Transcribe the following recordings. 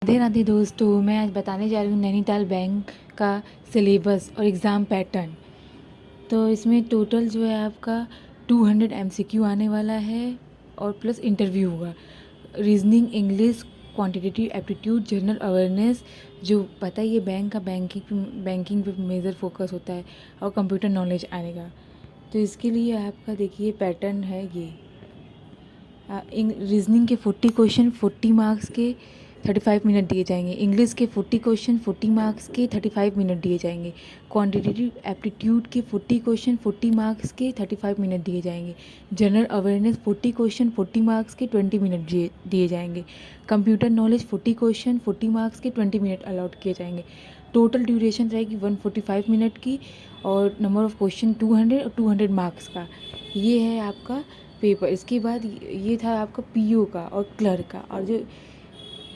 राधे राधे दोस्तों, मैं आज बताने जा रही हूँ नैनीताल बैंक का सिलेबस और एग्ज़ाम पैटर्न। तो इसमें टोटल जो है आपका 200 एमसीक्यू आने वाला है और प्लस इंटरव्यू होगा। Reasoning, English, quantitative aptitude, general awareness, जो पता ही है बैंक का बैंकिंग पे मेजर फोकस होता है, और कंप्यूटर नॉलेज आएगा। तो इसके लिए आपका देखिए पैटर्न है ये। रीजनिंग के 40 क्वेश्चन 40 मार्क्स के 35 मिनट दिए जाएंगे। इंग्लिश के 40 क्वेश्चन 40 मार्क्स के 35 मिनट दिए जाएंगे। क्वांटिटेटिव एप्टीट्यूड के 40 क्वेश्चन 40 मार्क्स के 35 मिनट दिए जाएंगे। जनरल अवेयरनेस 40 क्वेश्चन 40 मार्क्स के 20 मिनट दिए जाएंगे। कंप्यूटर नॉलेज 40 क्वेश्चन 40 मार्क्स के 20 मिनट अलॉट किए जाएंगे। टोटल ड्यूरेशन रहेगी 145 मिनट की, और नंबर ऑफ क्वेश्चन 200 और 200 मार्क्स का। ये है आपका पेपर। इसके बाद ये था आपका पीओ का और क्लर्क का, और जो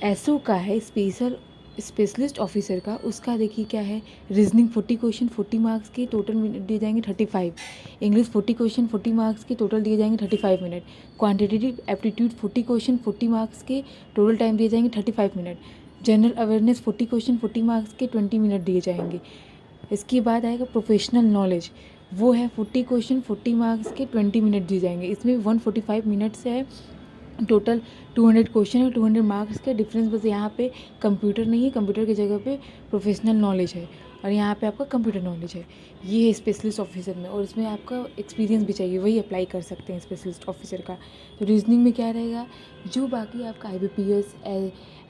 एसओ का है स्पेशलिस्ट ऑफिसर का, उसका देखिए क्या है। रीजनिंग 40 क्वेश्चन 40 मार्क्स के टोटल मिनट दिए जाएंगे 35। इंग्लिश 40 क्वेश्चन 40 मार्क्स के टोटल दिए जाएंगे 35 minute. Quantitative aptitude 40 question 40 marks के टोटल टाइम दिए जाएंगे 35 minute. General awareness 40 question 40 marks के 20 मिनट दिए जाएंगे। इसके बाद आएगा प्रोफेशनल नॉलेज, वो है 40 क्वेश्चन 40 मार्क्स के 20 मिनट दिए जाएंगे। इसमें 145 मिनट्स है। टोटल 200 क्वेश्चन और 200 मार्क्स का डिफरेंस बस यहाँ पे कंप्यूटर नहीं है, कंप्यूटर की जगह पे प्रोफेशनल नॉलेज है, और यहाँ पे आपका कंप्यूटर नॉलेज है। ये है स्पेशलिस्ट ऑफिसर में, और इसमें आपका एक्सपीरियंस भी चाहिए, वही अप्लाई कर सकते हैं स्पेशलिस्ट ऑफिसर का। तो रीजनिंग में क्या रहेगा, जो बाकी आपका IBPS,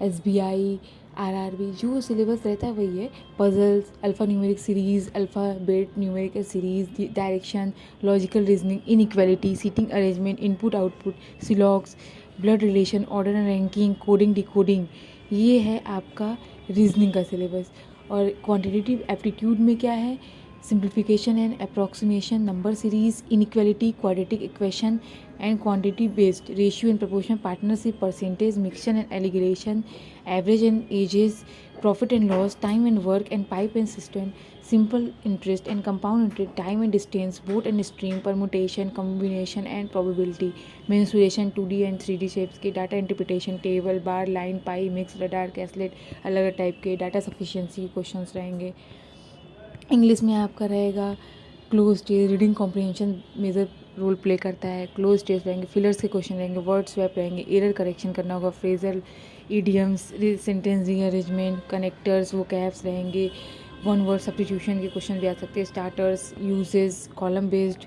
SBI, RRB जो सिलेबस रहता है वही है। Puzzles, alpha numeric series, alphabet numerical series, direction, logical reasoning, inequality, seating arrangement, input output, syllogisms, blood relation, order and ranking, coding decoding, ये है आपका रीजनिंग का सिलेबस। और क्वांटिटेटिव एप्टीट्यूड में क्या है, simplification and approximation, number series, inequality, quadratic equation and quantity based, ratio and proportion, partnership, percentage, mixture and alligation, average and ages, profit and loss, time and work and pipe and cistern, simple interest and compound interest, time and distance, boat and stream, permutation, combination and probability, mensuration, 2D and 3D shapes के, data interpretation, table, bar, line, pie, mix, radar, caselet, अलग अलग type के, data sufficiency के questions रहेंगे। English में आपका रहेगा cloze test, reading comprehension major role play करता है। क्लोज टेस्ट रहेंगे, फिलर्स के क्वेश्चन रहेंगे, वर्ड स्वैप रहेंगे, एरर करेक्शन करना होगा, phrasal, idioms, sentence rearrangement, connectors, वो कैप्स रहेंगे, वन वर्ड सब्स्टिट्यूशन के क्वेश्चन भी आ सकते हैं, स्टार्टर्स, यूजेस, कॉलम बेस्ड।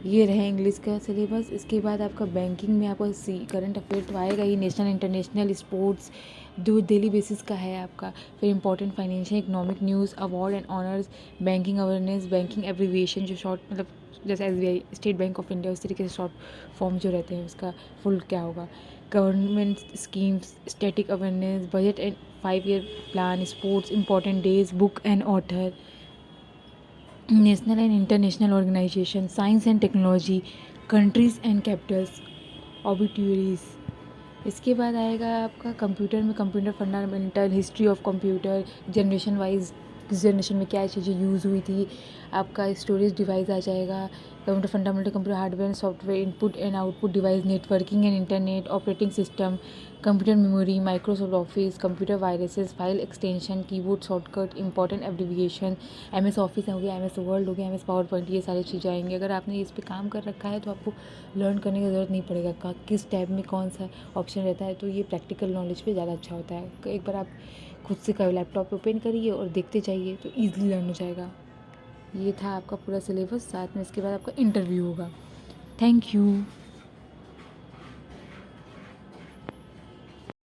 ये रहे इंग्लिश का सिलेबस। इसके बाद आपका बैंकिंग में आपका करंट अफेयर तो आएगा ही, नेशनल इंटरनेशनल, स्पोर्ट्स, जो डेली बेसिस का है आपका। फिर important financial economic news, award and honours, banking awareness, banking abbreviation, जो शॉर्ट मतलब जैसे SBI, state bank of India, उस तरीके से शॉर्ट फॉर्म जो रहते हैं उसका फुल क्या होगा, government schemes, static awareness, budget and 5 year plan, sports, important days, book and author, national and international organisation, science and technology, countries and capitals, obituaries. इसके बाद आएगा आपका कंप्यूटर में computer fundamental, history of computer, generation wise किस generation में क्या चीज़ें use हुई थी, आपका स्टोरेज डिवाइस आ जाएगा, computer fundamental, computer hardware and software, input and output device, networking and internet, operating system, computer memory, Microsoft office, computer viruses, file extension, keyboard shortcut, important abbreviation, MS office हो गया, MS word हो गया, MS power point, ये सारी चीज़ें आएंगी। अगर आपने इस पर काम कर रखा है तो आपको लर्न करने की ज़रूरत नहीं पड़ेगा किस टैब में कौन सा ऑप्शन रहता है, तो ये प्रैक्टिकल नॉलेज पे ज़्यादा अच्छा होता है। एक बार आप खुद से कभी लैपटॉप ओपन करिए और देखते जाइए तो ईजिली लर्न हो जाएगा। ये था आपका पूरा सिलेबस, साथ में इसके बाद आपका इंटरव्यू होगा। Thank you.